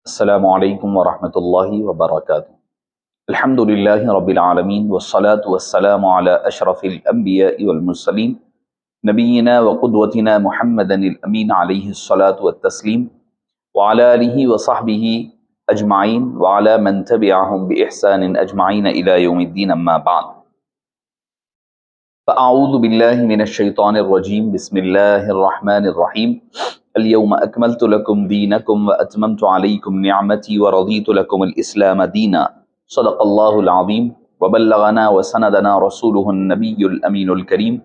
السلام علیکم ورحمۃ اللہ وبرکاتہ۔ الحمد للہ رب العالمین والصلاة والسلام علی اشرف الانبیاء والمرسلین نبینا وقدوتنا محمد الامین علیہ الصلاة والتسلیم وعلی آلہ وصحبہ اجمعین وعلی من تبعہم بإحسان اجمعین الی یوم الدین، اما بعد فاعوذ باللہ من الشیطان الرجیم، بسم اللہ الرحمن الرحیم۔ اليوم اکملت لکم دینکم واتممت علیکم نعمتی ورضیت لکم الاسلام دینا، صدق اللہ العظیم وبلغنا وسندنا رسوله النبی الامین الکریم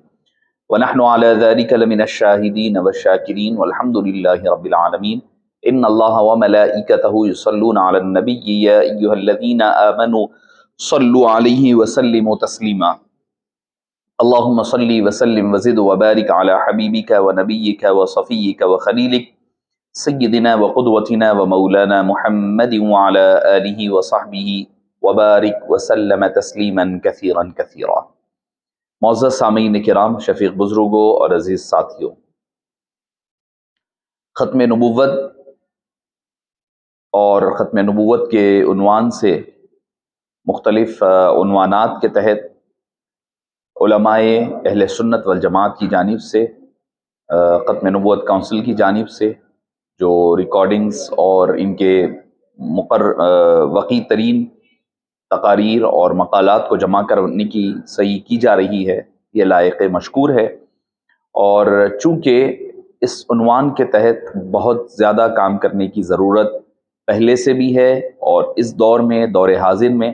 ونحن على ذلك لمن الشاہدین والشاکرین والحمد للہ رب العالمین۔ ان اللہ وملائکته یصلون علی النبی یا ایہا الذین آمنوا صلوا علیہ وسلموا تسلیما۔ اللہم صلی وسلم وزد وبارک علی حبیبک ونبیک وصفیک وخلیلک سیدنا وقدوتنا ومولانا محمد وعلی آلہ وصحبہ وبارک وسلم تسلیما کثیرا کثیرا۔ معزز سامعین کرام، شفیق بزرگوں اور عزیز ساتھیوں، ختم نبوت اور ختم نبوت کے عنوان سے مختلف عنوانات کے تحت علماء اہل سنت والجماعت کی جانب سے، ختم نبوت کونسل کی جانب سے جو ریکارڈنگز اور ان کے وقی ترین تقاریر اور مقالات کو جمع کرنے کی صحیح کی جا رہی ہے، یہ لائق مشکور ہے۔ اور چونکہ اس عنوان کے تحت بہت زیادہ کام کرنے کی ضرورت پہلے سے بھی ہے، اور اس دور میں، دور حاضر میں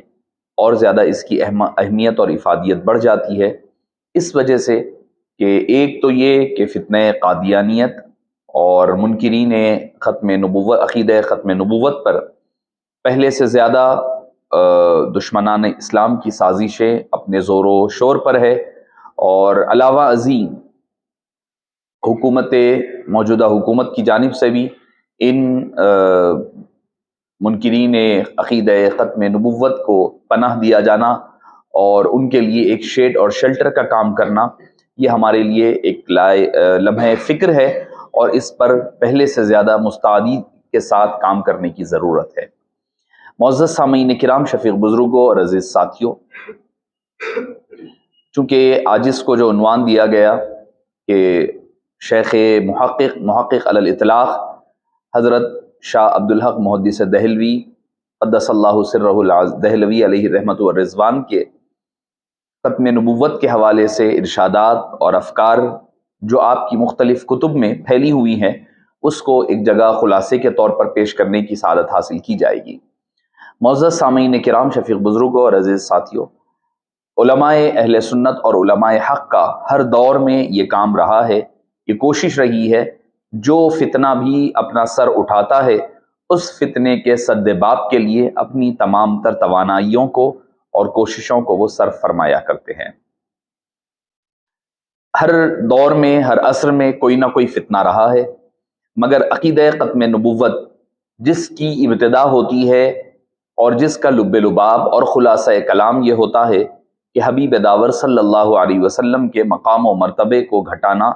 اور زیادہ اس کی اہمیت اور افادیت بڑھ جاتی ہے، اس وجہ سے کہ ایک تو یہ کہ فتنہ قادیانیت اور منکرین ختم نبوت، عقیدہ ختم نبوت پر پہلے سے زیادہ دشمنان اسلام کی سازشیں اپنے زور و شور پر ہے، اور علاوہ ازیں موجودہ حکومت کی جانب سے بھی ان منکرین عقیدہ ختم نبوت کو پناہ دیا جانا اور ان کے لیے ایک شیڈ اور شیلٹر کا کام کرنا، یہ ہمارے لیے ایک لمحہ فکر ہے، اور اس پر پہلے سے زیادہ مستعدی کے ساتھ کام کرنے کی ضرورت ہے۔ معزز سامعین کرام، شفیق بزرگوں اور عزیز ساتھیوں، چونکہ آج اس کو جو عنوان دیا گیا کہ شیخ محقق علی الاطلاق حضرت شاہ عبدالحق محدث دہلوی قدس اللہ سرہ دہلوی علیہ رحمت و رضوان کے ختم نبوت کے حوالے سے ارشادات اور افکار جو آپ کی مختلف کتب میں پھیلی ہوئی ہیں، اس کو ایک جگہ خلاصے کے طور پر پیش کرنے کی سعادت حاصل کی جائے گی۔ معزز سامعین کرام، شفیق بزرگوں اور عزیز ساتھیوں، علماء اہل سنت اور علماء حق کا ہر دور میں یہ کام رہا ہے، یہ کوشش رہی ہے، جو فتنہ بھی اپنا سر اٹھاتا ہے اس فتنے کے سد باب کے لیے اپنی تمام تر توانائیوں کو اور کوششوں کو وہ صرف فرمایا کرتے ہیں۔ ہر دور میں، ہر عصر میں کوئی نہ کوئی فتنہ رہا ہے، مگر عقیدہ ختم نبوت جس کی ابتدا ہوتی ہے اور جس کا لب لباب اور خلاصہ کلام یہ ہوتا ہے کہ حبیب داور صلی اللہ علیہ وسلم کے مقام و مرتبے کو گھٹانا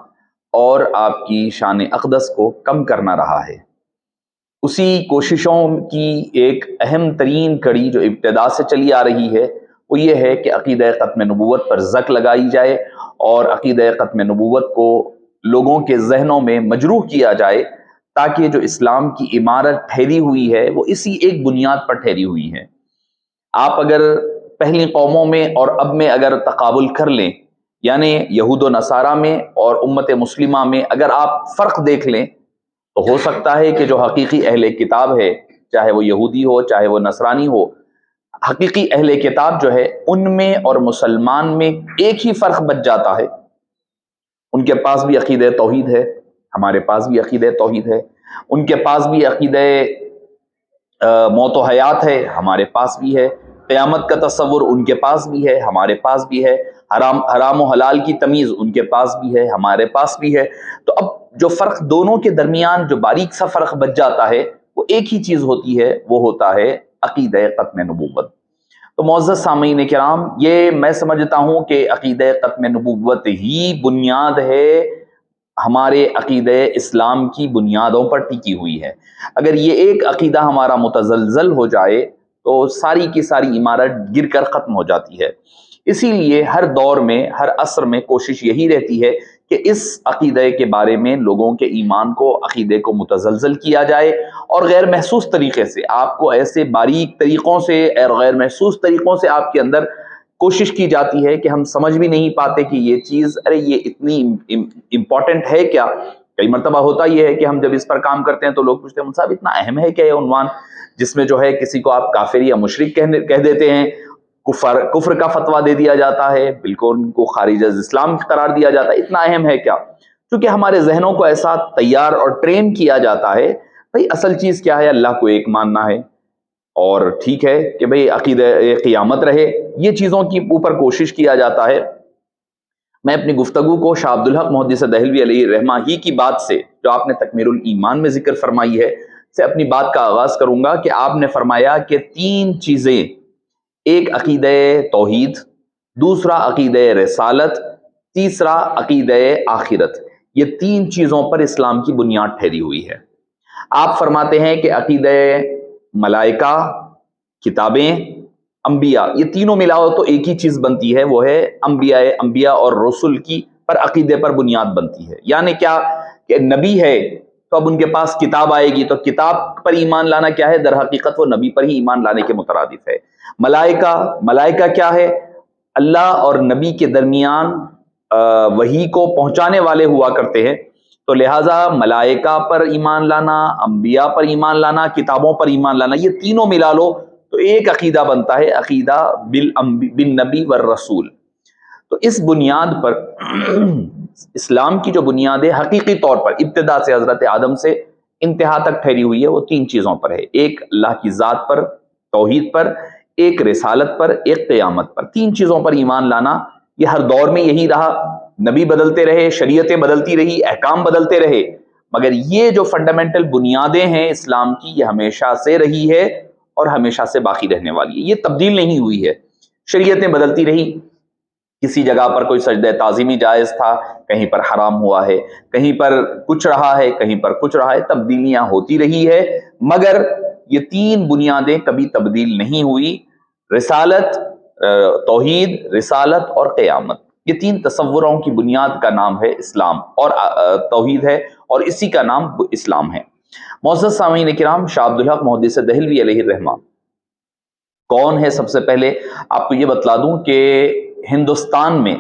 اور آپ کی شان اقدس کو کم کرنا رہا ہے، اسی کوششوں کی ایک اہم ترین کڑی جو ابتدا سے چلی آ رہی ہے وہ یہ ہے کہ عقیدہ ختم نبوت پر زک لگائی جائے اور عقیدہ ختم نبوت کو لوگوں کے ذہنوں میں مجروح کیا جائے، تاکہ جو اسلام کی عمارت ٹھہری ہوئی ہے وہ اسی ایک بنیاد پر ٹھہری ہوئی ہے۔ آپ اگر پہلی قوموں میں اور اب میں اگر تقابل کر لیں، یعنی یہود و نصارہ میں اور امت مسلمہ میں اگر آپ فرق دیکھ لیں، تو ہو سکتا ہے کہ جو حقیقی اہل کتاب ہے، چاہے وہ یہودی ہو چاہے وہ نصرانی ہو، حقیقی اہل کتاب جو ہے ان میں اور مسلمان میں ایک ہی فرق بچ جاتا ہے، ان کے پاس بھی عقیدہ توحید ہے، ہمارے پاس بھی عقیدہ توحید ہے، ان کے پاس بھی عقیدہ موت و حیات ہے، ہمارے پاس بھی ہے، قیامت کا تصور ان کے پاس بھی ہے، ہمارے پاس بھی ہے، حرام و حلال کی تمیز ان کے پاس بھی ہے، ہمارے پاس بھی ہے۔ تو اب جو فرق دونوں کے درمیان جو باریک سا فرق بچ جاتا ہے وہ ایک ہی چیز ہوتی ہے، وہ ہوتا ہے عقیدہ ختم نبوت۔ تو معزز سامعین کرام، یہ میں سمجھتا ہوں کہ عقیدہ ختم نبوت ہی بنیاد ہے ہمارے عقیدہ اسلام کی بنیادوں پر ٹکی ہوئی ہے۔ اگر یہ ایک عقیدہ ہمارا متزلزل ہو جائے تو ساری کی ساری عمارت گر کر ختم ہو جاتی ہے۔ اسی لیے ہر دور میں، ہر عصر میں کوشش یہی رہتی ہے کہ اس عقیدے کے بارے میں لوگوں کے ایمان کو، عقیدے کو متزلزل کیا جائے، اور غیر محسوس طریقے سے، آپ کو ایسے باریک طریقوں سے اور غیر محسوس طریقوں سے آپ کے اندر کوشش کی جاتی ہے کہ ہم سمجھ بھی نہیں پاتے کہ یہ چیز، ارے یہ اتنی امپورٹنٹ ہے کیا۔ کئی مرتبہ ہوتا یہ ہے کہ ہم جب اس پر کام کرتے ہیں تو لوگ پوچھتے ہیں صاحب اتنا اہم ہے کیا یہ عنوان، جس میں جو ہے کسی کو آپ کافر یا مشرک کہہ دیتے ہیں، کفر کا فتویٰ دے دیا جاتا ہے، بالکل ان کو خارج از اسلام قرار دیا جاتا ہے، اتنا اہم ہے کیا؟ کیونکہ ہمارے ذہنوں کو ایسا تیار اور ٹرین کیا جاتا ہے، بھئی اصل چیز کیا ہے؟ اللہ کو ایک ماننا ہے، اور ٹھیک ہے کہ بھئی عقیدہ قیامت رہے، یہ چیزوں کی اوپر کوشش کیا جاتا ہے۔ میں اپنی گفتگو کو شاہ عبدالحق محدث دہلوی علیہ الرحمہ ہی کی بات سے، جو آپ نے تکمیل الایمان میں ذکر فرمائی ہے، سے اپنی بات کا آغاز کروں گا کہ آپ نے فرمایا کہ 3 چیزیں، ایک عقیدہ توحید، دوسرا عقیدہ رسالت، تیسرا عقیدہ آخرت، یہ 3 چیزوں پر اسلام کی بنیاد ٹھہری ہوئی ہے۔ آپ فرماتے ہیں کہ عقیدہ ملائکہ، کتابیں، انبیاء، یہ تینوں ملاؤ تو ایک ہی چیز بنتی ہے، وہ ہے انبیاء اور رسول کی پر عقیدے پر بنیاد بنتی ہے۔ یعنی کیا کہ نبی ہے تو اب ان کے پاس کتاب آئے گی، تو کتاب پر ایمان لانا کیا ہے؟ در حقیقت وہ نبی پر ہی ایمان لانے کے مترادف ہے۔ ملائکہ کیا ہے؟ اللہ اور نبی کے درمیان وحی کو پہنچانے والے ہوا کرتے ہیں، تو لہٰذا ملائکہ پر ایمان لانا، انبیاء پر ایمان لانا، کتابوں پر ایمان لانا، یہ تینوں ملا لو تو ایک عقیدہ بنتا ہے، عقیدہ بالنبی والرسول۔ تو اس بنیاد پر اسلام کی جو بنیاد ہے حقیقی طور پر ابتدا سے حضرت آدم سے انتہا تک ٹھہری ہوئی ہے، وہ 3 چیزوں پر ہے، ایک اللہ کی ذات پر، توحید پر، ایک رسالت پر، ایک قیامت پر۔ 3 چیزوں پر ایمان لانا یہ ہر دور میں یہی رہا، نبی بدلتے رہے، شریعتیں بدلتی رہی، احکام بدلتے رہے، مگر یہ جو فنڈامنٹل بنیادیں ہیں اسلام کی، یہ ہمیشہ سے رہی ہے اور ہمیشہ سے باقی رہنے والی ہے، یہ تبدیل نہیں ہوئی ہے۔ شریعتیں بدلتی رہی، کسی جگہ پر کوئی سجدہ تعظیمی جائز تھا، کہیں پر حرام ہوا ہے، کہیں پر کچھ رہا ہے، کہیں پر کچھ رہا ہے، تبدیلیاں ہوتی رہی ہے، مگر یہ 3 بنیادیں کبھی تبدیل نہیں ہوئی، رسالت، توحید، رسالت اور قیامت، یہ 3 تصوروں کی بنیاد کا نام ہے اسلام، اور توحید ہے، اور اسی کا نام اسلام ہے۔ معزز سامعین کرام، شاہ عبدالحق محدث دہلوی علیہ الرحمہ کون ہے؟ سب سے پہلے آپ کو یہ بتلا دوں کہ ہندوستان میں،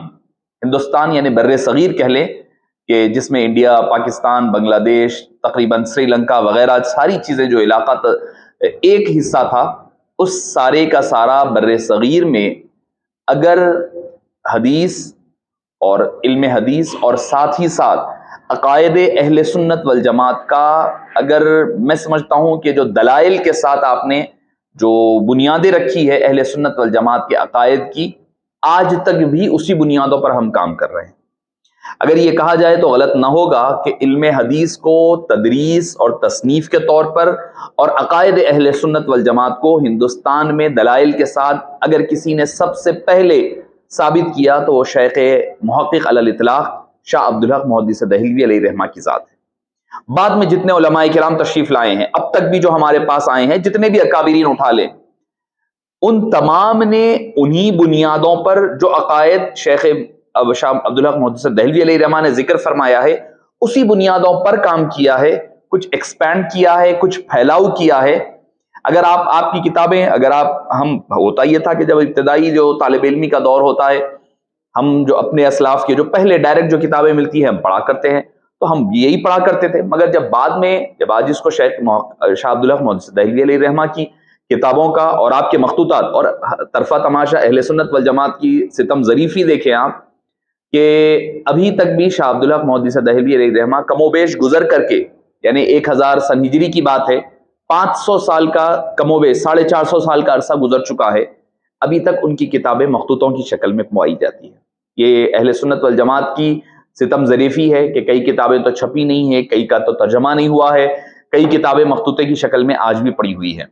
ہندوستان یعنی بر صغیر کہہ لیں، کہ جس میں انڈیا، پاکستان، بنگلہ دیش، تقریباً سری لنکا وغیرہ ساری چیزیں، جو علاقہ ایک حصہ تھا، اس سارے کا سارا بر صغیر میں اگر حدیث اور علم حدیث اور ساتھ ہی ساتھ عقائد اہل سنت والجماعت کا، اگر میں سمجھتا ہوں کہ جو دلائل کے ساتھ آپ نے جو بنیادیں رکھی ہے اہل سنت والجماعت کے عقائد کی، آج تک بھی اسی بنیادوں پر ہم کام کر رہے ہیں۔ اگر یہ کہا جائے تو غلط نہ ہوگا کہ علم حدیث کو تدریس اور تصنیف کے طور پر، اور عقائد اہل سنت والجماعت کو ہندوستان میں دلائل کے ساتھ اگر کسی نے سب سے پہلے ثابت کیا تو وہ شیخ محقق علی الاطلاق شاہ عبدالحق محدث دہلوی علیہ الرحمہ کی ذات ہے۔ بعد میں جتنے علماء کرام تشریف لائے ہیں، اب تک بھی جو ہمارے پاس آئے ہیں، جتنے بھی اکابرین اٹھا لیں، ان تمام نے انہی بنیادوں پر جو عقائد شیخ شاہ عبدالحق محدث دہلوی علیہ الرحمہ نے ذکر فرمایا ہے، اسی بنیادوں پر کام کیا ہے، کچھ ایکسپینڈ کیا ہے، کچھ پھیلاؤ کیا ہے۔ اگر آپ کی کتابیں، اگر ہم ہوتا یہ تھا کہ جب ابتدائی جو طالب علمی کا دور ہوتا ہے، ہم جو اپنے اسلاف کے جو پہلے ڈائریکٹ جو کتابیں ملتی ہیں ہم پڑھا کرتے ہیں، تو ہم یہی پڑھا کرتے تھے، مگر جب بعد میں، جب آج اس کو شاہ عبدالحق محدث دہلوی علیہ الرحمہ کی کتابوں کا اور آپ کے مخطوطات اور طرفہ تماشا اہل سنت والجماعت کی ستم ظریفی دیکھیں آپ، کہ ابھی تک بھی شاہ عبدالحق محدث دہلوی علیہ الرحمہ کم و بیش گزر کر کے، یعنی 1000 سن ہجری کی بات ہے، 500 سال کا کم و بیش 450 سال کا عرصہ گزر چکا ہے، ابھی تک ان کی کتابیں مخطوطوں کی شکل میں پوائی جاتی ہیں۔ یہ اہل سنت والجماعت کی ستم ظریفی ہے کہ کئی کتابیں تو چھپی نہیں ہیں، کئی کا تو ترجمہ نہیں ہوا ہے، کئی کتابیں مخطوطے کی شکل میں آج بھی پڑی ہوئی ہیں،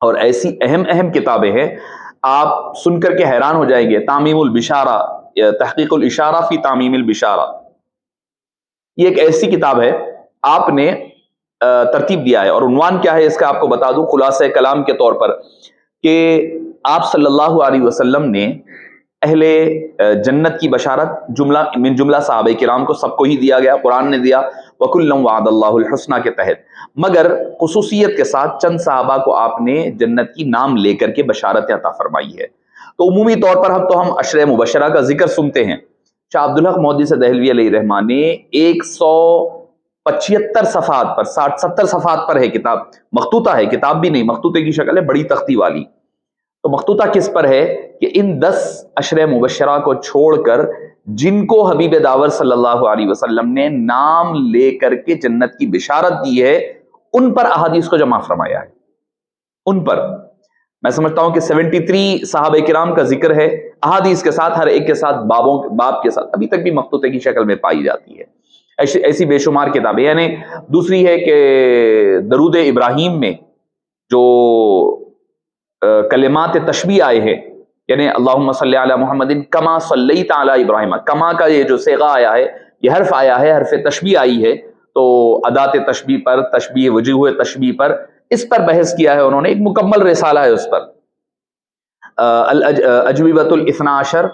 اور ایسی اہم کتابیں ہیں، آپ سن کر کے حیران ہو جائیں گے۔ تعمیم البشارہ، تحقیق الاشارہ فی تعمیم البشارہ، یہ ایک ایسی کتاب ہے آپ نے ترتیب دیا ہے، اور عنوان کیا ہے اس کا آپ کو بتا دوں خلاصہ کلام کے طور پر، کہ آپ صلی اللہ علیہ وسلم نے اہل جنت کی بشارت جملہ صحابہ کرام کو سب کو ہی دیا گیا، قرآن نے دیا وَكُلًّا وَعَدَ اللَّهُ الْحُسْنَى کے تحت، مگر خصوصیت کے ساتھ چند صحابہ کو آپ نے جنت کی نام لے کر کے بشارت عطا فرمائی ہے۔ تو عمومی طور پر ہم عشر مبشرہ کا ذکر سنتے ہیں۔ شاہ عبدالحق محدث دہلوی علیہ الرحمہ نے 175 صفحات پر 60-70 صفحات پر ہے کتاب، مخطوطہ ہے، کتاب بھی نہیں، مخطوطے کی شکل ہے، بڑی تختی والی۔ تو مخطوطہ کس پر ہے کہ ان 10 عشر مبشرہ کو چھوڑ کر جن کو حبیب داور صلی اللہ علیہ وسلم نے نام لے کر کے جنت کی بشارت دی ہے، ان پر احادیث کو جمع فرمایا ہے۔ ان پر میں سمجھتا ہوں کہ 73 صحابہ کرام کا ذکر ہے، احادیث کے ساتھ، ہر ایک کے ساتھ باب کے ساتھ، ابھی تک بھی مخطوطے کی شکل میں پائی جاتی ہے۔ ایسی بے شمار کتابیں، یعنی دوسری ہے کہ درود ابراہیم میں جو کلمات تشبیہ آئے ہیں، یعنی اللہم صلی علی محمد کما صلیت علی ابراہیم، کما کا یہ جو صیغہ آیا ہے، یہ حرف آیا ہے، حرف تشبیہ آئی ہے، تو ادات تشبیہ پر، تشبیہ وجوہ تشبیہ پر، اس پر بحث کیا ہے انہوں نے، ایک مکمل رسالہ ہے اس پر، اجوبۃ الاثنا عشر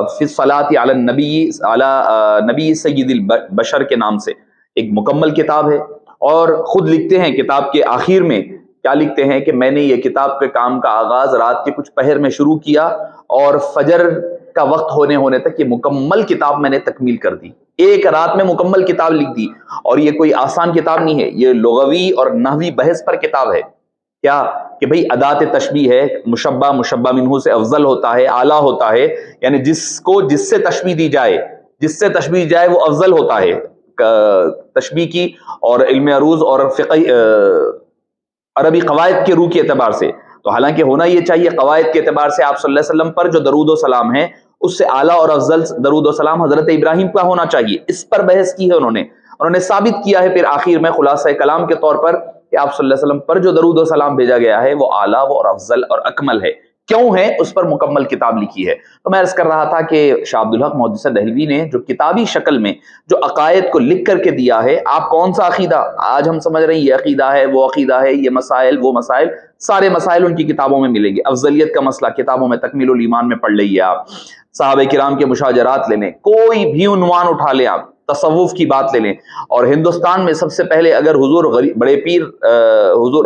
فی الصلاۃ علی النبی، علی نبی سید البشر کے نام سے ایک مکمل کتاب ہے۔ اور خود لکھتے ہیں کتاب کے آخر میں، کیا لکھتے ہیں کہ میں نے یہ کتاب کے کام کا آغاز رات کے کچھ پہر میں شروع کیا، اور فجر کا وقت ہونے تک یہ مکمل کتاب میں نے تکمیل کر دی، ایک رات میں مکمل کتاب لکھ دی۔ اور یہ کوئی آسان کتاب نہیں ہے، یہ لغوی اور نحوی بحث پر کتاب ہے، کیا کہ بھئی ادات تشبیہ ہے، مشبہ منہ سے افضل ہوتا ہے، اعلیٰ ہوتا ہے، یعنی جس سے تشبیہ دی جائے وہ افضل ہوتا ہے تشبیہ کی، اور علم عروض اور فقہ عربی قواعد کے روح کے اعتبار سے۔ تو حالانکہ ہونا یہ چاہیے قواعد کے اعتبار سے آپ صلی اللہ علیہ وسلم پر جو درود و سلام ہے، اس سے اعلیٰ اور افضل درود و سلام حضرت ابراہیم کا ہونا چاہیے۔ اس پر بحث کی ہے انہوں نے ثابت کیا ہے پھر آخر میں خلاصہ کلام کے طور پر کہ آپ صلی اللہ علیہ وسلم پر جو درود و سلام بھیجا گیا ہے وہ اعلیٰ اور افضل اور اکمل ہے، کیوں ہے، اس پر مکمل کتاب لکھی ہے۔ تو میں عرض کر رہا تھا کہ شاہ عبدالحق محدث دہلوی نے جو کتابی شکل میں جو عقائد کو لکھ کر کے دیا ہے، آپ کون سا عقیدہ آج ہم سمجھ رہے ہیں، یہ عقیدہ ہے، وہ عقیدہ ہے، یہ مسائل، وہ مسائل، سارے مسائل ان کی کتابوں میں ملیں گے۔ افضلیت کا مسئلہ کتابوں میں تکمیل الایمان میں پڑھ لئیے آپ، صحابہ کرام کے مشاجرات لے لیں، کوئی بھی عنوان اٹھا لیں آپ، تصوف کی بات لے لیں، اور ہندوستان میں سب سے پہلے اگر حضور بڑے پیر حضور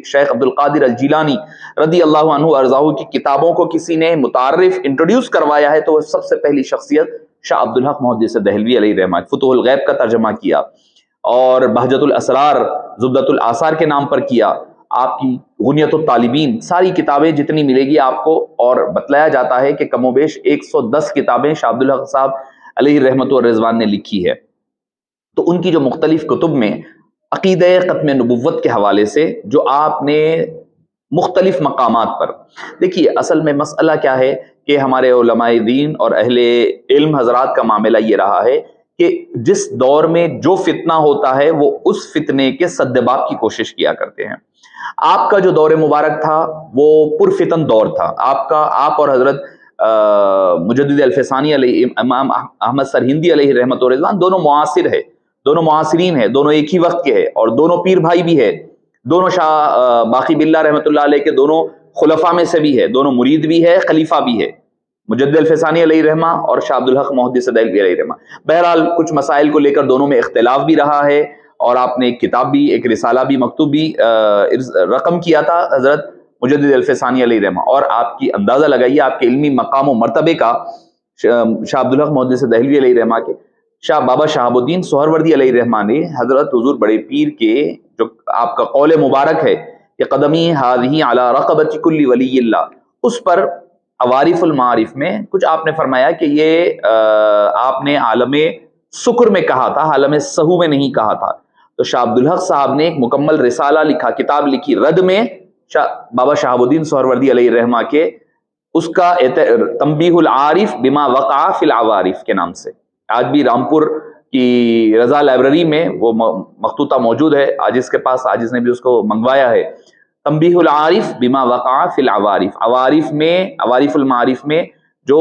شیخ عبد القادر الجیلانی رضی اللہ عنہ ارضاہ کی کتابوں کو کسی نے متعارف انٹروڈیوس کروایا ہے تو وہ سب سے پہلی شخصیت شاہ عبدالحق محدث دہلوی علیہ الرحمہ، فتوح الغیب کا ترجمہ کیا، اور بہجت الاسرار زبدۃ الآثار کے نام پر کیا، آپ کی غنیت الطالبین، ساری کتابیں جتنی ملے گی آپ کو، اور بتلایا جاتا ہے کہ کم و بیش 110 کتابیں شاہ عبدالحق صاحب علیہ رحمت و رضوان نے لکھی ہے۔ تو ان کی جو مختلف کتب میں عقیدہ ختم نبوت کے حوالے سے جو آپ نے مختلف مقامات پر، دیکھیے اصل میں مسئلہ کیا ہے کہ ہمارے علماء دین اور اہل علم حضرات کا معاملہ یہ رہا ہے کہ جس دور میں جو فتنہ ہوتا ہے وہ اس فتنے کے سدباب کی کوشش کیا کرتے ہیں۔ آپ کا جو دور مبارک تھا وہ پرفتن دور تھا، آپ اور حضرت مجدد الفسانی علیہ، امام احمد سرہندی علیہ رحمت و رضوان دونوں معاصر ہے، دونوں معاصرین ہیں، دونوں ایک ہی وقت کے ہیں، اور دونوں پیر بھائی بھی ہے، دونوں شاہ باقی باللہ رحمت اللہ علیہ کے دونوں خلفاء میں سے بھی ہے، دونوں مرید بھی ہے، خلیفہ بھی ہے، مجدد الفسانی علیہ رحمہ اور شاہ عبدالحق محدث دہلوی علیہ رحمہ۔ بہرحال کچھ مسائل کو لے کر دونوں میں اختلاف بھی رہا ہے، اور آپ نے ایک کتاب بھی، ایک رسالہ بھی، مکتوب بھی رقم کیا تھا حضرت مجدد الفسانی علیہ رحمہ، اور آپ کی اندازہ لگائیے آپ کے علمی مقام و مرتبے کا، شاہ عبدالحق محدث دہلوی علیہ رحمہ کے شاہ بابا شہاب الدین سہروردی علیہ رحمہ نے حضرت حضور بڑے پیر کے جو آپ کا قول مبارک ہے کہ قدمی ہذہ علی رقبۃ کل ولی اللہ، اس پر عوارف المعارف میں کچھ آپ نے فرمایا کہ یہ آپ نے عالم سکر میں کہا تھا، عالم سہو میں نہیں کہا تھا۔ تو شاہ عبدالحق صاحب نے ایک مکمل رسالہ لکھا، کتاب لکھی رد میں بابا شہاب الدین سہروردی علیہ رحمہ کے، اس کا تنبیہ العارف بما وقع فی العوارف کے نام سے، آج بھی رامپور کی رضا لائبریری میں وہ مخطوطہ موجود ہے، عاجز کے پاس، عاجز نے بھی اس کو منگوایا ہے، تنبیہ العارف بما وقع فی العوارف، عوارف میں، عوارف المعارف میں جو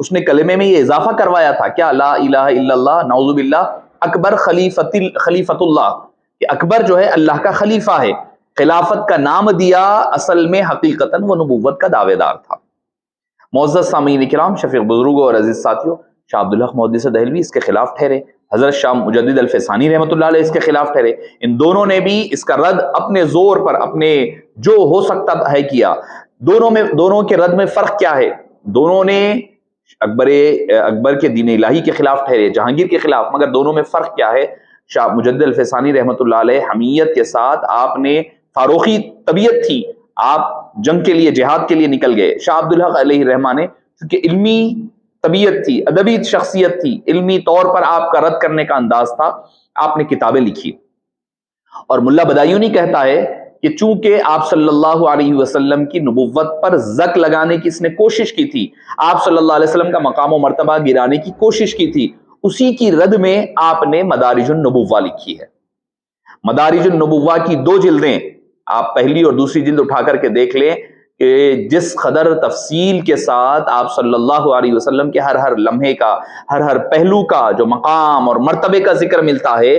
اس نے کلمے میں یہ اضافہ کروایا تھا کیا لا الہ الا اللہ نعوذ باللہ اکبر خلیفت اللہ، کہ اکبر جو ہے اللہ کا خلیفہ ہے، خلافت کا نام دیا، اصل میں حقیقتاً وہ نبوت کا دعوے دار تھا۔ معزز سامعین کرام، شفیق بزرگوں اور عزیز ساتھیوں، شاہ عبدالحق محدث دہلوی اس کے خلاف ٹھہرے، حضرت شاہ مجدد الفسانی رحمۃ اللہ علیہ اس کے خلاف ٹھہرے، ان دونوں نے بھی اس کا رد اپنے زور پر، اپنے جو ہو سکتا ہے کیا۔ دونوں کے رد میں فرق کیا ہے؟ دونوں نے اکبر کے دین الہی کے خلاف ٹھہرے، جہانگیر کے خلاف، مگر دونوں میں فرق کیا ہے؟ شاہ مجدد الفسانی رحمۃ اللہ علیہ حمیت کے ساتھ، آپ نے فاروقی طبیعت تھی، آپ جنگ کے لیے، جہاد کے لیے نکل گئے۔ شاہ عبدالحق علیہ الرحمہ نے چونکہ علمی طبیعت تھی، ادبی شخصیت تھی، علمی طور پر آپ کا رد کرنے کا انداز تھا، آپ نے کتابیں لکھی۔ اور ملا بدایونی کہتا ہے کہ چونکہ آپ صلی اللہ علیہ وسلم کی نبوت پر زک لگانے کی اس نے کوشش کی تھی، آپ صلی اللہ علیہ وسلم کا مقام و مرتبہ گرانے کی کوشش کی تھی، اسی کی رد میں آپ نے مدارج النبوہ لکھی ہے۔ مدارج النبوہ کی 2 جلدیں، آپ پہلی اور دوسری جلد اٹھا کر کے دیکھ لیں کہ جس قدر تفصیل کے ساتھ آپ صلی اللہ علیہ وسلم کے ہر لمحے کا، ہر پہلو کا جو مقام اور مرتبے کا ذکر ملتا ہے،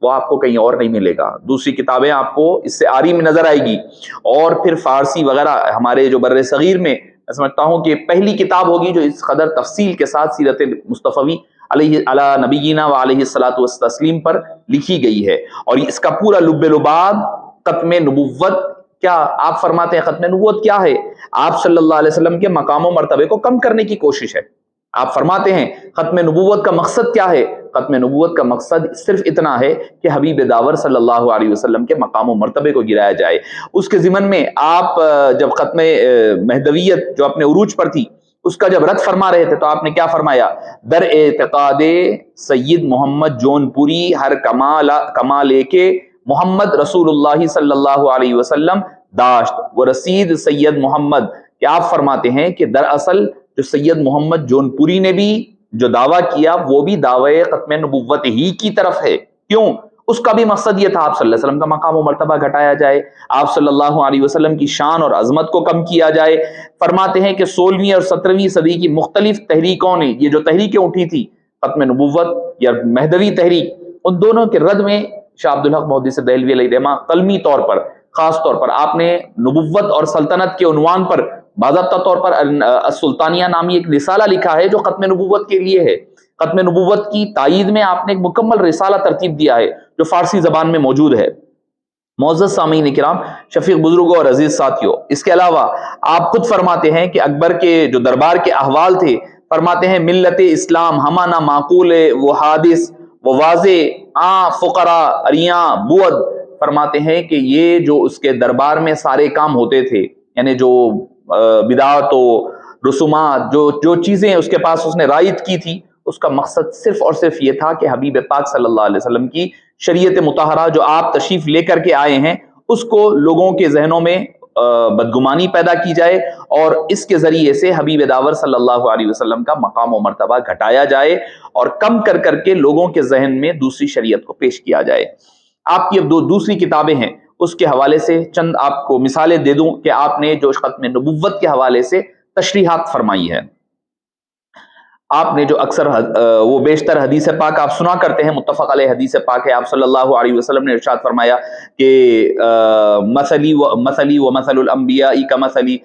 وہ آپ کو کہیں اور نہیں ملے گا۔ دوسری کتابیں آپ کو اس سے آری میں نظر آئے گی، اور پھر فارسی وغیرہ ہمارے جو بر صغیر میں سمجھتا ہوں کہ پہلی کتاب ہوگی جو اس قدر تفصیل کے ساتھ سیرت مصطفی علیہ نبینا و علیہ الصلوۃ والتسلیم پر لکھی گئی ہے۔ اور اس کا پورا لب لباب ختم نبوت، کیا آپ فرماتے ہیں ختم نبوت کیا ہے؟ آپ صلی اللہ علیہ وسلم کے مقام و مرتبے کو کم کرنے کی کوشش ہے۔ آپ فرماتے ہیں ختم نبوت کا مقصد کیا ہے؟ ختم نبوت کا مقصد صرف اتنا ہے کہ حبیب داور صلی اللہ علیہ وسلم کے مقام و مرتبے کو گرایا جائے۔ اس کے ضمن میں آپ جب ختم مہدویت جو اپنے عروج پر تھی، اس کا جب رد فرما رہے تھے تو آپ نے کیا فرمایا؟ در اعتقاد سید محمد جون پوری ہر کمال کے محمد رسول اللہ صلی اللہ علیہ وسلم داشت وہ رسید سید محمد، کہ آپ فرماتے ہیں کہ دراصل جو سید محمد جون پوری نے بھی جو دعویٰ کیا، وہ بھی دعوے ختم نبوت ہی کی طرف ہے۔ کیوں؟ اس کا بھی مقصد یہ تھا آپ صلی اللہ علیہ وسلم کا مقام و مرتبہ گھٹایا جائے، آپ صلی اللہ علیہ وسلم کی شان اور عظمت کو کم کیا جائے۔ فرماتے ہیں کہ 16ویں اور 17ویں صدی کی مختلف تحریکوں نے، یہ جو تحریکیں اٹھی تھی ختم نبوت یا مہدوی تحریک، ان دونوں کے رد میں شاہ عبدالحق محدث دہلوی علیہ الرحمہ قلمی طور پر، خاص طور پر آپ نے نبوت اور سلطنت کے عنوان پر باضابطہ طور پر السلطانیہ نامی ایک رسالہ لکھا ہے جو ختم نبوت کے لیے ہے۔ ختم نبوت کی تائید میں آپ نے ایک مکمل رسالہ ترتیب دیا ہے جو فارسی زبان میں موجود ہے۔ معزز سامعین کرام، شفیق بزرگوں اور عزیز ساتھیوں، اس کے علاوہ آپ خود فرماتے ہیں کہ اکبر کے جو دربار کے احوال تھے، فرماتے ہیں ملت اسلام ہمانا معقول وہ حادث وہ واضح فقراء اریاں بود۔ فرماتے ہیں کہ یہ جو اس کے دربار میں سارے کام ہوتے تھے، یعنی جو بدعات و رسومات، جو چیزیں اس کے پاس اس نے رائد کی تھی، اس کا مقصد صرف اور صرف یہ تھا کہ حبیب پاک صلی اللہ علیہ وسلم کی شریعت مطہرہ جو آپ تشریف لے کر کے آئے ہیں، اس کو لوگوں کے ذہنوں میں بدگمانی پیدا کی جائے، اور اس کے ذریعے سے حبیب داور صلی اللہ علیہ وسلم کا مقام و مرتبہ گھٹایا جائے، اور کم کر کر کے لوگوں کے ذہن میں دوسری شریعت کو پیش کیا جائے۔ آپ کی اب دوسری کتابیں ہیں، اس کے حوالے سے چند آپ کو مثالیں دے دوں کہ آپ نے جو ختم نبوت کے حوالے سے تشریحات فرمائی ہے۔ آپ نے جو اکثر وہ بیشتر حدیث پاک آپ سنا کرتے ہیں، متفق علیہ حدیث پاک ہے، آپ صلی اللہ علیہ وسلم نے ارشاد فرمایا کہ مثلی و مثل الانبیاء کمثل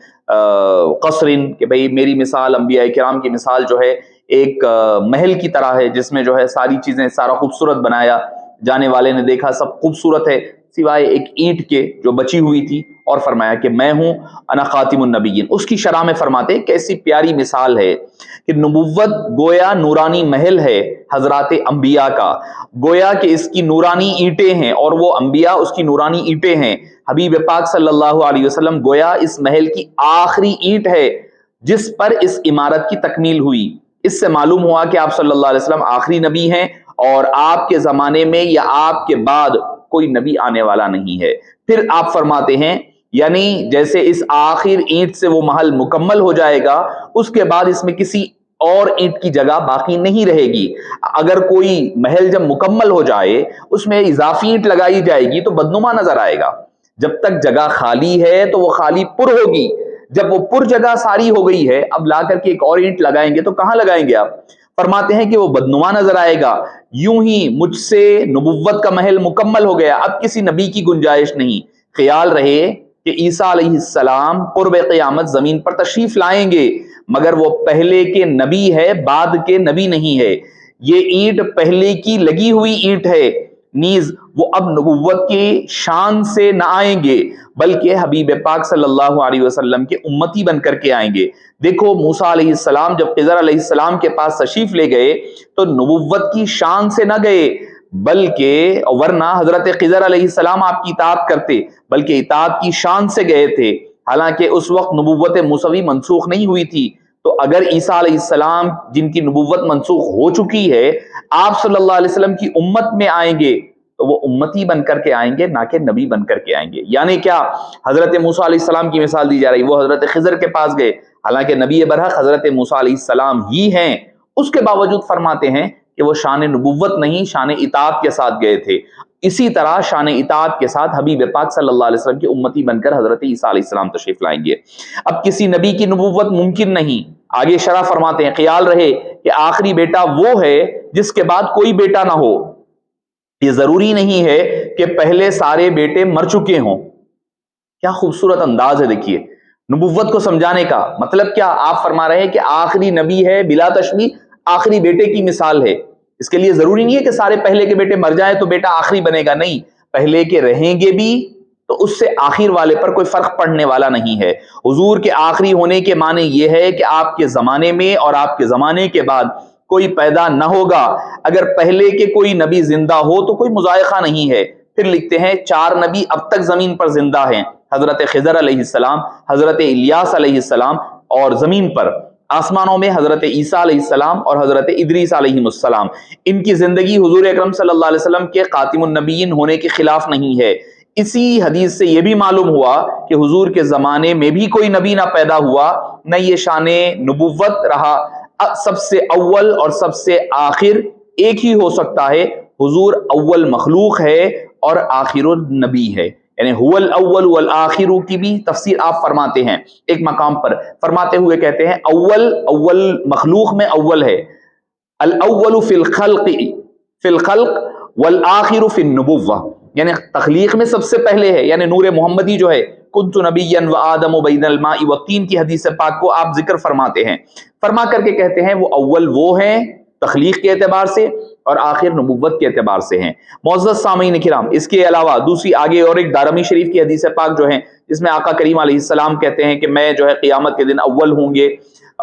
قصر، کہ بھئی میری مثال انبیاء کرام کی مثال جو ہے ایک محل کی طرح ہے، جس میں جو ہے ساری چیزیں، سارا خوبصورت بنایا، جانے والے نے دیکھا سب خوبصورت ہے سوائے ایک اینٹ کے جو بچی ہوئی تھی، اور فرمایا کہ میں ہوں انا خاتم النبیین۔ اس کی شرح میں فرماتے کیسی پیاری مثال ہے کہ نبوت گویا نورانی محل ہے حضرات انبیاء کا، گویا کہ اس کی نورانی اینٹیں ہیں اور وہ انبیاء اس کی نورانی اینٹیں ہیں۔ حبیب پاک صلی اللہ علیہ وسلم گویا اس محل کی آخری اینٹ ہے جس پر اس عمارت کی تکمیل ہوئی۔ اس سے معلوم ہوا کہ آپ صلی اللہ علیہ وسلم آخری نبی ہیں، اور آپ کے زمانے میں یا آپ کے بعد کوئی نبی آنے والا نہیں ہے۔ پھر آپ فرماتے ہیں یعنی جیسے اس آخر اینٹ سے وہ محل مکمل ہو جائے گا، اس کے بعد اس میں کسی اور اینٹ کی جگہ باقی نہیں رہے گی۔ اگر کوئی محل جب مکمل ہو جائے اس میں اضافی اینٹ لگائی جائے گی تو بدنما نظر آئے گا۔ جب تک جگہ خالی ہے تو وہ خالی پر ہوگی، جب وہ پر جگہ ساری ہو گئی ہے، اب لا کر کے ایک اور اینٹ لگائیں گے تو کہاں لگائیں گے آپ؟ فرماتے ہیں کہ وہ بدنما نظر آئے گا، یوں ہی مجھ سے نبوت کا محل مکمل ہو گیا، اب کسی نبی کی گنجائش نہیں۔ خیال رہے کہ عیسیٰ علیہ السلام قرب قیامت زمین پر تشریف لائیں گے، مگر وہ پہلے کے نبی ہے، بعد کے نبی نہیں ہے۔ یہ اینٹ پہلے کی لگی ہوئی اینٹ ہے، نیز وہ اب نبوت کی شان سے نہ آئیں گے، بلکہ حبیب پاک صلی اللہ علیہ وسلم کے امتی بن کر کے آئیں گے۔ دیکھو موسیٰ علیہ السلام جب خضر علیہ السلام کے پاس تشریف لے گئے تو نبوت کی شان سے نہ گئے، بلکہ ورنہ حضرت خضر علیہ السلام آپ کی اطاعت کرتے، بلکہ اطاعت کی شان سے گئے تھے، حالانکہ اس وقت نبوت موسوی منسوخ نہیں ہوئی تھی۔ تو اگر عیسیٰ علیہ السلام جن کی نبوت منسوخ ہو چکی ہے آپ صلی اللہ علیہ وسلم کی امت میں آئیں گے تو وہ امتی بن کر کے آئیں گے، نہ کہ نبی بن کر کے آئیں گے۔ یعنی کیا؟ حضرت موسیٰ علیہ السلام کی مثال دی جا رہی، وہ حضرت خضر کے پاس گئے، حالانکہ نبی برحق حضرت موسیٰ علیہ السلام ہی ہیں، اس کے باوجود فرماتے ہیں کہ وہ شان نبوت نہیں، شان اطاعت کے ساتھ گئے تھے۔ اسی طرح شان اطاعت کے ساتھ حبیب پاک صلی اللہ علیہ وسلم کی امتی بن کر حضرت عیسیٰ علیہ السلام تشریف لائیں گے۔ اب کسی نبی کی نبوت ممکن نہیں۔ آگے شرح فرماتے ہیں، خیال رہے کہ آخری بیٹا وہ ہے جس کے بعد کوئی بیٹا نہ ہو۔ یہ ضروری نہیں ہے کہ پہلے سارے بیٹے مر چکے ہوں۔ کیا خوبصورت انداز ہے، دیکھیے نبوت کو سمجھانے کا مطلب کیا؟ آپ فرما رہے ہیں کہ آخری نبی ہے بلا تشبیہ، آخری بیٹے کی مثال ہے۔ اس کے لیے ضروری نہیں ہے کہ سارے پہلے کے بیٹے مر جائیں تو بیٹا آخری بنے گا، نہیں، پہلے کے رہیں گے بھی تو اس سے آخر والے پر کوئی فرق پڑنے والا نہیں ہے۔ حضور کے آخری ہونے کے معنی یہ ہے کہ آپ کے زمانے میں اور آپ کے زمانے کے بعد کوئی پیدا نہ ہوگا۔ اگر پہلے کے کوئی نبی زندہ ہو تو کوئی مضائقہ نہیں ہے۔ پھر لکھتے ہیں 4 نبی اب تک زمین پر زندہ ہیں، حضرت خضر علیہ السلام، حضرت الیاس علیہ السلام، اور زمین پر آسمانوں میں حضرت عیسیٰ علیہ السلام اور حضرت ادریس علیہ السلام۔ ان کی زندگی حضور اکرم صلی اللہ علیہ وسلم کے خاتم النبیین ہونے کے خلاف نہیں ہے۔ اسی حدیث سے یہ بھی معلوم ہوا کہ حضور کے زمانے میں بھی کوئی نبی نہ پیدا ہوا، نہ یہ شان نبوت رہا۔ سب سے اول اور سب سے آخر ایک ہی ہو سکتا ہے، حضور اول مخلوق ہے اور آخر النبی ہے، یعنی هو الاول والآخر کی بھی تفسیر آپ فرماتے ہیں ایک مقام پر، فرماتے ہوئے کہتے ہیں اول مخلوق میں اول ہے، الاول فی الخلق والآخر فی النبوہ، یعنی تخلیق میں سب سے پہلے ہے، یعنی نور محمدی جو ہے، کنت نبیا وآدم بین الماء والطین کی حدیث پاک کو آپ ذکر فرماتے ہیں، فرما کر کے کہتے ہیں وہ اول وہ ہیں تخلیق کے اعتبار سے اور آخر نبوت کے اعتبار سے ہیں۔ معزز سامعین کرام، اس کے علاوہ دوسری آگے اور ایک دارمی شریف کی حدیث پاک جو ہے جس میں آقا کریم علیہ السلام کہتے ہیں کہ میں جو ہے قیامت کے دن اول ہوں گے،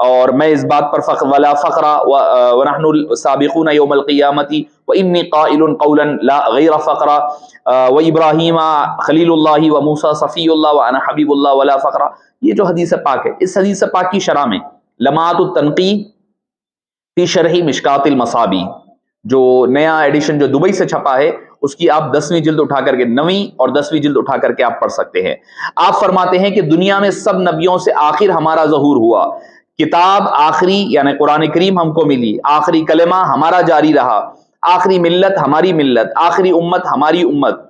اور میں اس بات پر ولا فخر ونحن السابقون یوم القیامت وانی قائل قولا لا غیر فخر وابراہیم خلیل اللہ وموسیٰ صفی اللہ وانا حبیب اللہ ولا فخر۔ یہ جو حدیث پاک ہے، اس حدیث پاک کی شرح میں لمعات التنقیح فی شرح مشکات المصابیح، جو نیا ایڈیشن جو دبئی سے چھپا ہے، اس کی آپ 10ویں جلد اٹھا کر کے 9ویں اور 10ویں جلد اٹھا کر کے آپ پڑھ سکتے ہیں۔ آپ فرماتے ہیں کہ دنیا میں سب نبیوں سے آخر ہمارا ظہور ہوا، کتاب آخری یعنی قرآن کریم ہم کو ملی، آخری کلمہ ہمارا جاری رہا، آخری ملت ہماری ملت، آخری امت ہماری امت،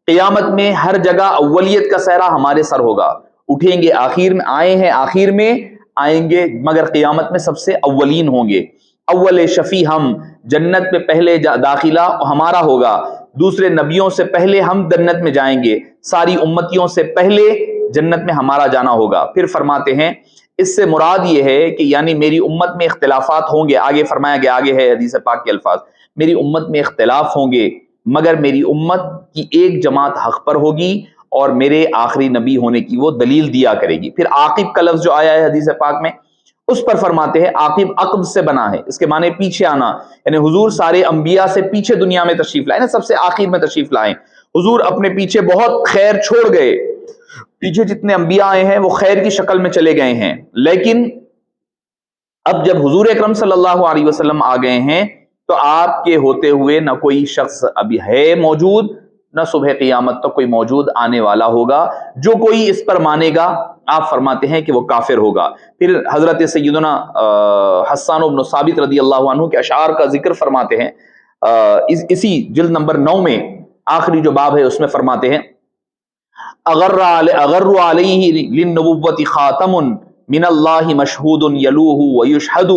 قیامت میں ہر جگہ اولیت کا صحرا ہمارے سر ہوگا، اٹھیں گے آخر میں، آئے ہیں آخر میں، آئیں گے مگر قیامت میں سب سے اولین ہوں گے۔ اول شفیع ہم، جنت میں پہلے داخلہ ہمارا ہوگا، دوسرے نبیوں سے پہلے ہم جنت میں جائیں گے، ساری امتیوں سے پہلے جنت میں ہمارا جانا ہوگا۔ پھر فرماتے ہیں اس سے مراد یہ ہے کہ یعنی میری امت میں اختلافات ہوں گے، آگے فرمایا گیا، آگے ہے حدیث پاک کے الفاظ، میری امت میں اختلاف ہوں گے مگر میری امت کی ایک جماعت حق پر ہوگی اور میرے آخری نبی ہونے کی وہ دلیل دیا کرے گی۔ پھر عاقب کا لفظ جو آیا ہے حدیث پاک میں، اس پر فرماتے ہیں عاقب عقب سے بنا ہے، اس کے معنی پیچھے آنا، یعنی حضور سارے انبیاء سے پیچھے دنیا میں تشریف لائے نا، سب سے آخر میں تشریف لائیں۔ حضور اپنے پیچھے بہت خیر چھوڑ گئے، پیچھے جتنے انبیاء آئے ہیں وہ خیر کی شکل میں چلے گئے ہیں، لیکن اب جب حضور اکرم صلی اللہ علیہ وسلم آ گئے ہیں تو آپ کے ہوتے ہوئے نہ کوئی شخص ابھی ہے موجود، نہ صبح قیامت تک کوئی موجود آنے والا ہوگا۔ جو کوئی اس پر مانے گا آپ فرماتے ہیں کہ وہ کافر ہوگا۔ پھر حضرت سیدنا حسان بن ثابت رضی اللہ عنہ کے اشعار کا ذکر فرماتے ہیں، اسی جلد نمبر 9 میں آخری جو باب ہے اس میں فرماتے ہیں اغر علیہ للنبوۃ خاتم من اللہ مشہود یلوہ ویشہد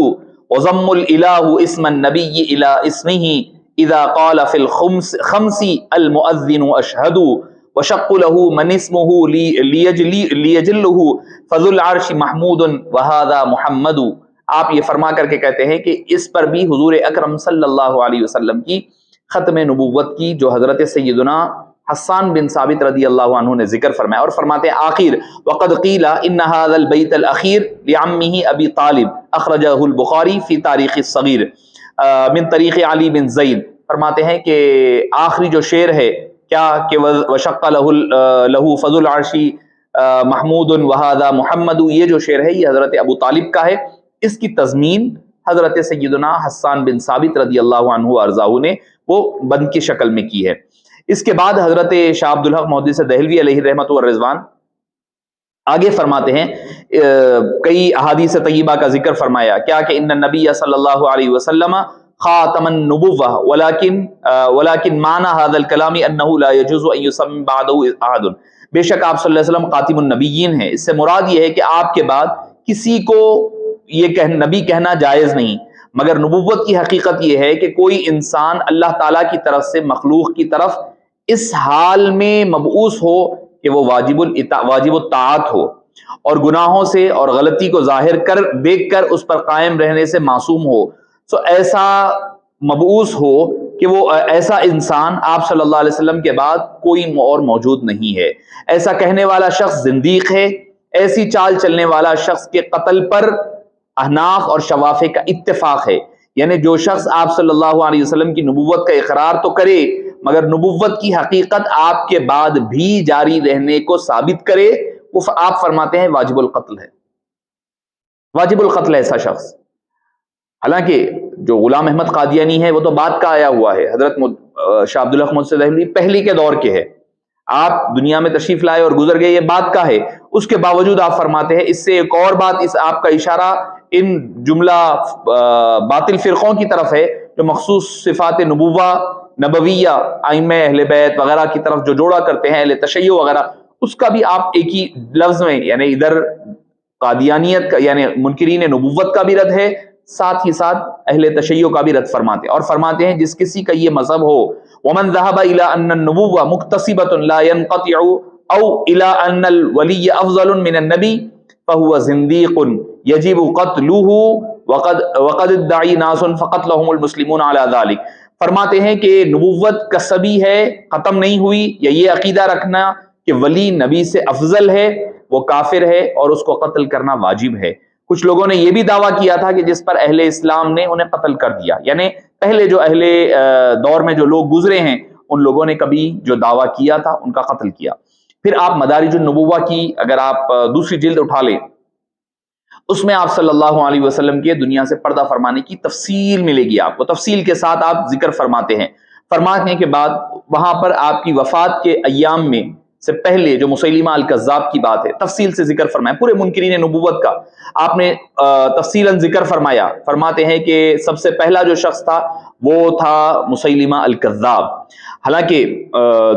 وضم الالہ اسم النبی الی اسمہ اذا قال فی الخمس المؤذن اشہد وشق له من اسمہ لیجلہ فذو العرش محمود وہذا محمد۔ آپ یہ فرما کر کے کہتے ہیں کہ اس پر بھی حضور اکرم صلی اللہ علیہ وسلم کی ختم نبوت کی جو حضرت سیدنا حسان بن ثابت رضی اللہ عنہ نے ذکر فرمایا، اور فرماتے ہیں آخر وقد قیل ان هذا البیت الاخیر لعمہ ابی طالب اخرجہ البخاری فی تاریخ الصغیر من طریق علی بن زید۔ فرماتے ہیں کہ آخری جو شعر ہے کیا کہ وشق لہ فضل العرش محمود وہذا محمد، یہ جو شعر ہے یہ حضرت ابو طالب کا ہے۔ اس کی تضمین حضرت سیدنا حسان بن ثابت رضی اللہ عنہ ارضاہ نے وہ بند کی شکل میں کی ہے۔ اس کے بعد حضرت شاہ عبدالحق محدث دہلوی علیہ رحمت و رضوان آگے فرماتے ہیں، کئی احادیث طیبہ کا ذکر فرمایا، کیا کہ ان النبی صلی اللہ علیہ وسلم خاتم النبوہ ولکن معنی هذا الکلام انہ لا يجوز ان يسمى بعده احد۔ بے شک آپ صلی اللہ علیہ وسلم خاتم النبیین ہیں، اس سے مراد یہ ہے کہ آپ کے بعد کسی کو یہ نبی کہنا جائز نہیں، مگر نبوت کی حقیقت یہ ہے کہ کوئی انسان اللہ تعالیٰ کی طرف سے مخلوق کی طرف اس حال میں مبعوث ہو کہ وہ واجب الطاعت ہو اور گناہوں سے اور غلطی کو ظاہر کر دیکھ کر اس پر قائم رہنے سے معصوم ہو، سو ایسا مبعوث ہو کہ وہ ایسا انسان آپ صلی اللہ علیہ وسلم کے بعد کوئی اور موجود نہیں ہے۔ ایسا کہنے والا شخص زندیق ہے، ایسی چال چلنے والا شخص کے قتل پر احناف اور شوافع کا اتفاق ہے، یعنی جو شخص آپ صلی اللہ علیہ وسلم کی نبوت کا اقرار تو کرے مگر نبوت کی حقیقت آپ کے بعد بھی جاری رہنے کو ثابت کرے، وہ آپ فرماتے ہیں واجب القتل ہے، واجب القتل ہے ایسا شخص۔ حالانکہ جو غلام احمد قادیانی ہے وہ تو بعد کا آیا ہوا ہے، حضرت شاہ عبدالحق محدث دہلوی پہلی کے دور کے ہے، آپ دنیا میں تشریف لائے اور گزر گئے، یہ بعد کا ہے، اس کے باوجود آپ فرماتے ہیں۔ اس سے ایک اور بات، اس آپ کا اشارہ ان جملہ باطل فرقوں کی طرف ہے جو مخصوص صفات نبوہ نبویہ ائمہ اہل بیت وغیرہ کی طرف جو جوڑا کرتے ہیں، اہل تشیع وغیرہ، اس کا بھی آپ ایک ہی لفظ میں، یعنی ادھر قادیانیت کا یعنی منکرین نبوت کا بھی رد ہے، ساتھ ہی ساتھ اہل تشیع کا بھی رد فرماتے ہیں، اور فرماتے ہیں جس کسی کا یہ مذہب ہو ومن ذهب الى ان النبوة مكتسبة لا ينقطع او الى ان الولي افضل من النبي فهو زنديق يجب قتله وقد ادعي ناس فقتلهم المسلمون على ذلك۔ فرماتے ہیں کہ نبوت کسبی ہے، ختم نہیں ہوئی، یا یہ عقیدہ رکھنا کہ ولی نبی سے افضل ہے وہ کافر ہے اور اس کو قتل کرنا واجب ہے۔ کچھ لوگوں نے یہ بھی دعویٰ کیا تھا کہ جس پر اہل اسلام نے انہیں قتل کر دیا، یعنی پہلے جو اہل دور میں جو لوگ گزرے ہیں ان لوگوں نے کبھی جو دعویٰ کیا تھا ان کا قتل کیا۔ پھر آپ مدارج النبوہ کی اگر آپ دوسری جلد اٹھا لیں، اس میں آپ صلی اللہ علیہ وسلم کے دنیا سے پردہ فرمانے کی تفصیل ملے گی، آپ کو تفصیل کے ساتھ آپ ذکر فرماتے ہیں۔ فرمانے کے بعد وہاں پر آپ کی وفات کے ایام میں سے پہلے جو مسیلمہ الکذاب کی بات ہے تفصیل سے ذکر فرمایا، پورے منکرین نبوت کا آپ نے تفصیلاً ذکر فرمایا۔ فرماتے ہیں کہ سب سے پہلا جو شخص تھا وہ تھا مسیلمہ الکذاب۔ حالانکہ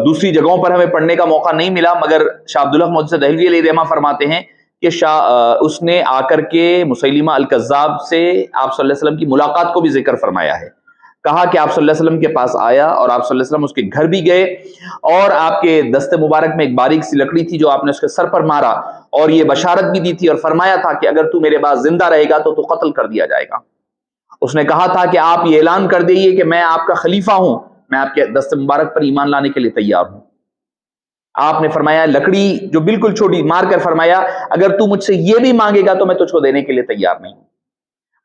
دوسری جگہوں پر ہمیں پڑھنے کا موقع نہیں ملا، مگر شاہ عبدالحق محدث دہلوی علیہ رحمہ فرماتے ہیں کہ اس نے آ کر کے مسیلمہ الکذاب سے آپ صلی اللہ علیہ وسلم کی ملاقات کو بھی ذکر فرمایا ہے، کہا کہ آپ صلی اللہ علیہ وسلم کے پاس آیا اور آپ صلی اللہ علیہ وسلم اس کے گھر بھی گئے، اور آپ کے دست مبارک میں ایک باریک سی لکڑی تھی جو آپ نے اس کے سر پر مارا، اور یہ بشارت بھی دی تھی اور فرمایا تھا کہ اگر تو میرے پاس زندہ رہے گا تو قتل کر دیا جائے گا۔ اس نے کہا تھا کہ آپ یہ اعلان کر دیجیے کہ میں آپ کا خلیفہ ہوں، میں آپ کے دست مبارک پر ایمان لانے کے لیے تیار ہوں۔ آپ نے فرمایا لکڑی جو بالکل چھوٹی مار کر فرمایا اگر تو مجھ سے یہ بھی مانگے گا تو میں تجھ کو دینے کے لیے تیار نہیں ہوں۔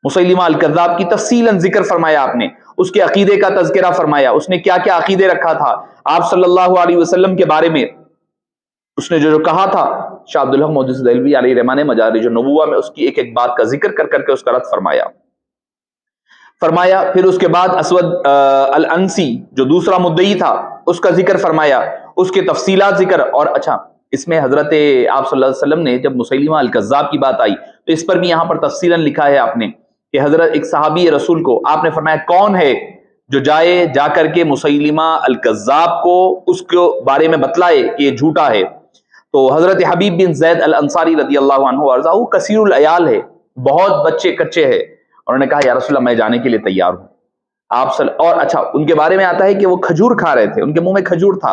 مسیلمہ الکذاب کی تفصیلاً ذکر فرمایا آپ نے، اس کے عقیدے کا تذکرہ فرمایا، اس نے کیا کیا عقیدے رکھا تھا آپ صلی اللہ علیہ وسلم کے بارے میں، اس نے جو کہا تھا۔ شاہ عبدالحق محدث دہلوی علیہ رحمہ نے مدارج النبوہ میں اس کی ایک ایک بات کا ذکر کر کر کے اس کا رد فرمایا۔ پھر اس کے بعد اسود الانسی جو دوسرا مدعی تھا اس کا ذکر فرمایا، اس کے تفصیلات ذکر، اور اچھا اس میں حضرت آپ صلی اللہ علیہ وسلم نے جب مسیلمہ الکذاب کی بات آئی تو اس پر بھی یہاں پر تفصیلاً لکھا ہے آپ نے کہ حضرت ایک صحابی رسول کو آپ نے فرمایا کون ہے جو جا کر کے مسیلمہ الکذاب کو اس کے بارے میں بتلائے کہ یہ جھوٹا ہے۔ تو حضرت حبیب بن زید الانصاری رضی اللہ عنہ وارضہ کثیر العیال ہے، بہت بچے کچے ہیں، انہوں نے کہا یا رسول اللہ میں جانے کے لیے تیار ہوں. اور اچھا ان کے بارے میں آتا ہے کہ وہ کھجور کھا رہے تھے، ان کے منہ میں کھجور تھا،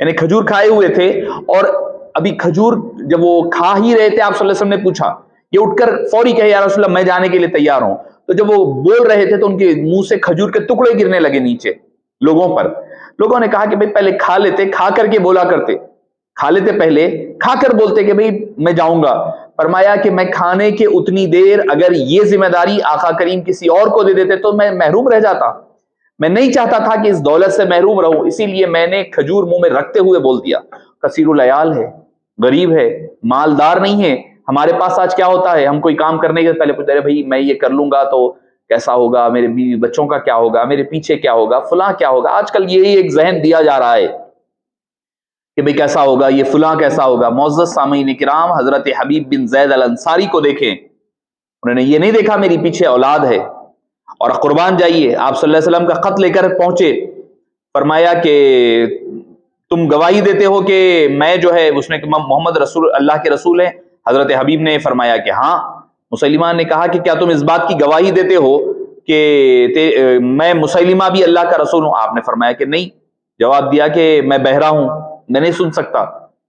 یعنی کھجور کھائے ہوئے تھے، اور ابھی کھجور جب وہ کھا ہی رہے تھے آپ صلی اللہ علیہ وسلم نے پوچھا، یہ اٹھ کر فوری کہے یا رسول اللہ میں جانے کے لیے تیار ہوں. تو جب وہ بول رہے تھے تو ان کے منہ سے کھجور کے ٹکڑے گرنے لگے نیچے لوگوں پر. لوگوں نے کہا کہ بھئی پہلے کھا لیتے، کھا کر کے بولا کرتے، کھا لیتے پہلے، کھا کر بولتے کہ بھئی میں جاؤں گا. فرمایا کہ میں کھانے کے اتنی دیر اگر یہ ذمہ داری آقا کریم کسی اور کو دے دیتے تو میں محروم رہ جاتا. میں نہیں چاہتا تھا کہ اس دولت سے محروم رہوں، اسی لیے میں نے کھجور منہ میں رکھتے ہوئے بول دیا. کثیر العیال ہے، غریب ہے، مالدار نہیں ہے. ہمارے پاس آج کیا ہوتا ہے، ہم کوئی کام کرنے کے پہلے پوچھتے ہیں بھائی میں یہ کر لوں گا تو کیسا ہوگا، میرے بیوی بچوں کا کیا ہوگا، میرے پیچھے کیا ہوگا، فلاں کیا ہوگا. آج کل یہی ایک ذہن دیا جا رہا ہے کہ بھئی کیسا ہوگا، یہ فلاں کیسا ہوگا. معزز سامعین کرام، حضرت حبیب بن زید الانصاری کو دیکھیں، انہوں نے یہ نہیں دیکھا میری پیچھے اولاد ہے اور قربان جائیے. آپ صلی اللہ علیہ وسلم کا خط لے کر پہنچے، فرمایا کہ تم گواہی دیتے ہو کہ میں جو ہے، اس نے محمد رسول اللہ کے رسول ہیں. حضرت حبیب نے فرمایا کہ ہاں. مسلمہ نے کہا کہ کیا تم اس بات کی گواہی دیتے ہو کہ میں مسلمہ بھی اللہ کا رسول ہوں؟ آپ نے فرمایا کہ نہیں. جواب دیا کہ میں بہرا ہوں، میں نہیں سن سکتا.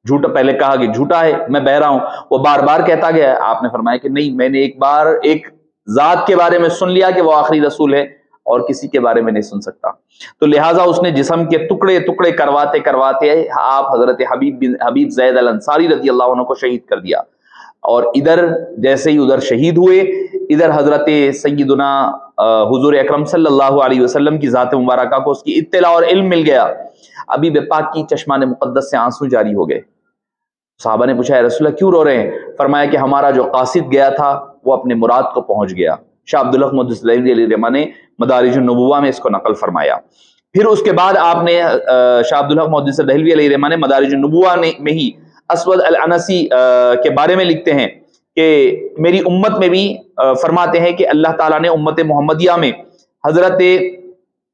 جھوٹا، پہلے کہا کہ جھوٹا ہے، میں بہرا ہوں. وہ بار بار کہتا گیا. آپ نے فرمایا کہ نہیں، میں نے ایک بار ایک ذات کے بارے میں سن لیا کہ وہ آخری رسول ہے، اور کسی کے بارے میں نہیں سن سکتا. تو لہٰذا اس نے جسم کے ٹکڑے ٹکڑے کرواتے کرواتے آپ حضرت حبیب زید الانصاری رضی اللہ عنہ کو شہید کر دیا. اور ادھر جیسے ہی ادھر شہید ہوئے، ادھر حضرت سیدنا حضور اکرم صلی اللہ علیہ وسلم کی ذات مبارکہ کو اس کی اطلاع اور علم مل گیا. حبیب پاک کی چشمان مقدس سے آنسو جاری ہو گئے. صحابہ نے پوچھا یا رسول اللہ کیوں رو رہے ہیں؟ فرمایا کہ ہمارا جو قاصد گیا تھا وہ اپنے مراد کو پہنچ گیا. شاہ عبدالحق محدث دہلوی علیہ الرحمہ نے مدارج النبوہ میں اس کو نقل فرمایا. پھر اس کے بعد آپ نے شاہ عبدالحق محدث دہلوی علیہ الرحمہ نے مدارج النبوہ میں ہی اسود العنسی کے بارے میں لکھتے ہیں کہ میری امت میں بھی فرماتے ہیں کہ اللہ تعالیٰ نے امت محمدیہ میں حضرت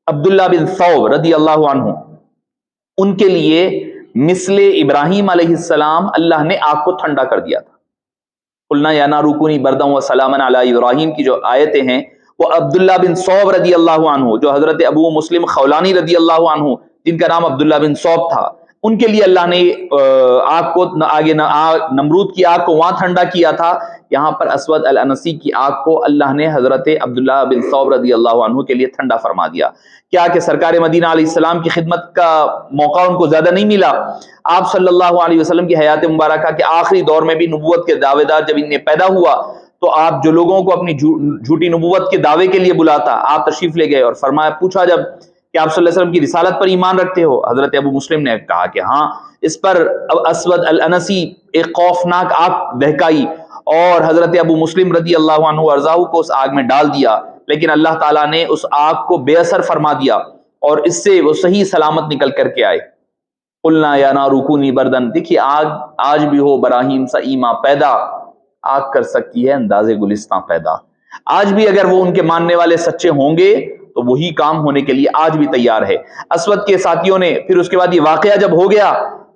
عبداللہ بن ثوب رضی اللہ عنہ، ان کے لیے مثل ابراہیم علیہ السلام اللہ نے آگ کو ٹھنڈا کر دیا تھا. قلنا یا نار کونی بردا و سلاما علی ابراہیم کی جو آیتیں ہیں وہ عبداللہ بن ثوب رضی اللہ عنہ، جو حضرت ابو مسلم خولانی رضی اللہ عنہ جن کا نام عبداللہ بن ثوب تھا، ان کے لیے اللہ نے آگ کو آگے نمرود کی آگ کو وہاں ٹھنڈا کیا تھا. یہاں پر اسود العنسی کی آگ کو اللہ نے حضرت عبداللہ بن ثوب رضی اللہ عنہ کے لیے ٹھنڈا فرما دیا. کیا کہ سرکار مدینہ علیہ السلام کی خدمت کا موقع ان کو زیادہ نہیں ملا. آپ صلی اللہ علیہ وسلم کی حیات مبارکہ کے آخری دور میں بھی نبوت کے دعوے دار جب انہیں پیدا ہوا تو آپ جو لوگوں کو اپنی جھوٹی نبوت کے دعوے کے لیے بلاتا، آپ تشریف لے گئے اور فرمایا، پوچھا جب کہ آپ صلی اللہ علیہ وسلم کی رسالت پر ایمان رکھتے ہو؟ حضرت ابو مسلم نے کہا کہ ہاں. اس پر اسود العنسی ایک خوفناک آگ دہکائی اور حضرت ابو مسلم رضی اللہ عنہ ارضاہ کو اس آگ میں ڈال دیا، لیکن اللہ تعالیٰ نے اس آگ کو بے اثر فرما دیا اور اس سے وہ صحیح سلامت نکل کر کے آئے. قلنا یا نار کونی بردن. دیکھیے آگ آج بھی ہو براہیم سا ایما پیدا، آگ کر سکتی ہے انداز گلستاں پیدا. آج بھی اگر وہ ان کے ماننے والے سچے ہوں گے تو وہی کام ہونے کے لیے آج بھی تیار ہے. اسود کے ساتھیوں نے پھر اس کے بعد یہ واقعہ جب ہو گیا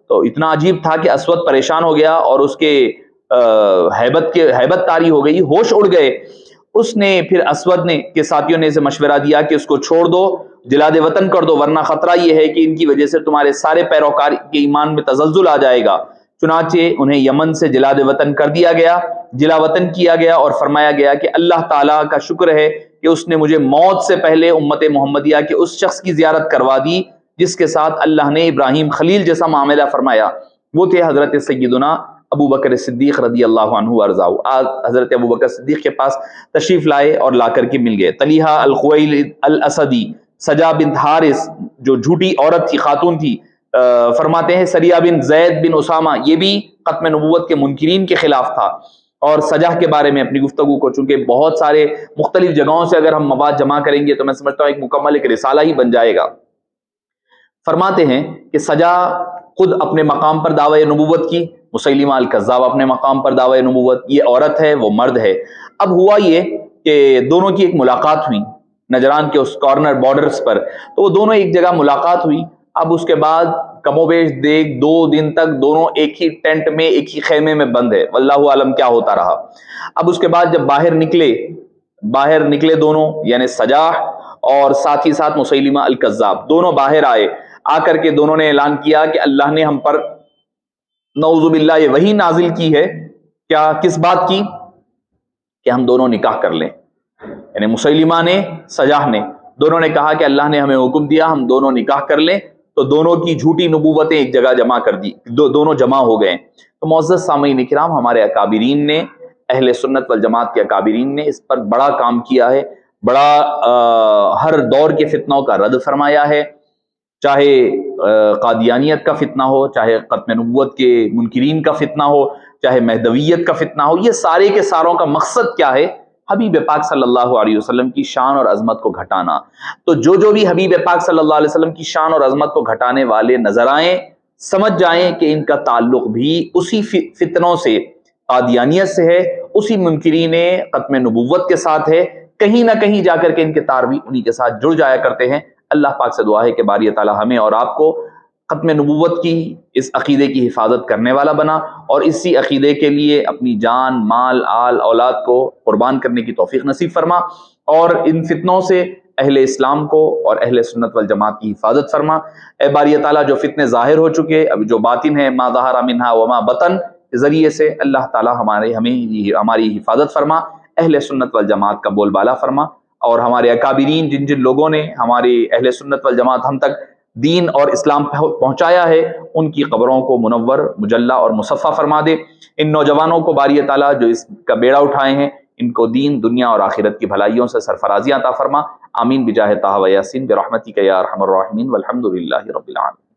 تو اتنا عجیب تھا کہ اسود پریشان ہو گیا اور اس کے ہیبت طاری ہو گئی، ہوش اڑ گئے. اس نے پھر اسود نے کے ساتھیوں نے اسے مشورہ دیا کہ اس کو چھوڑ دو، جلاد وطن کر دو، ورنہ خطرہ یہ ہے کہ ان کی وجہ سے تمہارے سارے پیروکار کے ایمان میں تزلزل آ جائے گا. چنانچہ انہیں یمن سے جلاد وطن کر دیا گیا، جلا وطن کیا گیا اور فرمایا گیا کہ اللہ تعالیٰ کا شکر ہے کہ اس نے مجھے موت سے پہلے امت محمدیہ کے اس شخص کی زیارت کروا دی جس کے ساتھ اللہ نے ابراہیم خلیل جیسا معاملہ فرمایا. وہ تھے حضرت سیدنا ابو بکر صدیق رضی اللہ عنہ ارضاہ. حضرت ابو بکر صدیق کے پاس تشریف لائے اور لا کر کے مل گئے. طلیحہ الخویلد الاسدی، سجا بنت حارث جو جھوٹی عورت تھی، خاتون تھی، فرماتے ہیں سریہ بن زید بن اسامہ، یہ بھی ختم نبوت کے منکرین کے خلاف تھا. اور سجا کے بارے میں اپنی گفتگو کو چونکہ بہت سارے مختلف جگہوں سے اگر ہم مواد جمع کریں گے تو میں سمجھتا ہوں ایک مکمل ایک رسالہ ہی بن جائے گا. فرماتے ہیں کہ سجا خود اپنے مقام پر دعوی نبوت کی، مسیلمہ الکذاب اپنے مقام پر دعوی نبوت، یہ عورت ہے وہ مرد ہے. اب ہوا یہ کہ دونوں کی ایک ملاقات ہوئی نجران کے اس کارنر بارڈرز پر، تو وہ دونوں ایک جگہ ملاقات ہوئی اب اس کے بعد کم و بیش دیکھ 2 دن تک دونوں ایک ہی ٹینٹ میں ایک ہی خیمے میں بند ہے، واللہ عالم کیا ہوتا رہا۔ اب اس کے بعد جب باہر نکلے دونوں، یعنی سجاح اور ساتھ ہی ساتھ مسیلمہ الکذاب، دونوں باہر آئے، آ کر کے دونوں نے اعلان کیا کہ اللہ نے ہم پر نعوذ باللہ یہ وحی نازل کی ہے، کیا کس بات کی؟ کہ ہم دونوں نکاح کر لیں۔ یعنی مسیلمہ نے، سجاح نے، دونوں نے کہا کہ اللہ نے ہمیں حکم دیا ہم دونوں نکاح کر لیں، تو دونوں کی جھوٹی نبوتیں ایک جگہ جمع کر دی، دونوں جمع ہو گئے۔ تو معزز سامعین کرام، ہمارے اکابرین نے، اہل سنت والجماعت کے اکابرین نے اس پر بڑا کام کیا ہے، بڑا ہر دور کے فتنوں کا رد فرمایا ہے، چاہے قادیانیت کا فتنہ ہو، چاہے ختم نبوت کے منکرین کا فتنہ ہو، چاہے مہدویت کا فتنہ ہو، یہ سارے کے ساروں کا مقصد کیا ہے؟ حبیب پاک صلی اللہ علیہ وسلم کی شان اور عظمت کو گھٹانا۔ تو جو بھی حبیب پاک صلی اللہ علیہ وسلم کی شان اور عظمت کو گھٹانے والے نظر آئیں، سمجھ جائیں کہ ان کا تعلق بھی اسی فتنوں سے، قادیانیت سے ہے، اسی منکرین ختم نبوت کے ساتھ ہے، کہیں نہ کہیں جا کر کے ان کے تار بھی انہی کے ساتھ جڑ جایا کرتے ہیں۔ اللہ پاک سے دعا ہے کہ باری تعالی ہمیں اور آپ کو ختم نبوت کی اس عقیدے کی حفاظت کرنے والا بنا، اور اسی عقیدے کے لیے اپنی جان، مال، آل، اولاد کو قربان کرنے کی توفیق نصیب فرما، اور ان فتنوں سے اہل اسلام کو اور اہل سنت والجماعت کی حفاظت فرما۔ اے باری تعالیٰ، جو فتنے ظاہر ہو چکے، اب جو باطن ہے، ما ظہر منہا وما بطن، کے ذریعے سے اللہ تعالیٰ ہماری حفاظت فرما، اہل سنت والجماعت کا بول بالا فرما، اور ہمارے اکابرین جن لوگوں نے ہماری اہل سنت والجماعت ہم تک دین اور اسلام پہنچایا ہے، ان کی قبروں کو منور، مجلہ اور مصفہ فرما دے۔ ان نوجوانوں کو باری تعالیٰ جو اس کا بیڑا اٹھائے ہیں، ان کو دین، دنیا اور آخرت کی بھلائیوں سے سرفرازیاں عطا فرما۔ آمین بجاہ طہ و یاسین برحمتک یا ارحم الراحمین، والحمد للہ رب العالمین۔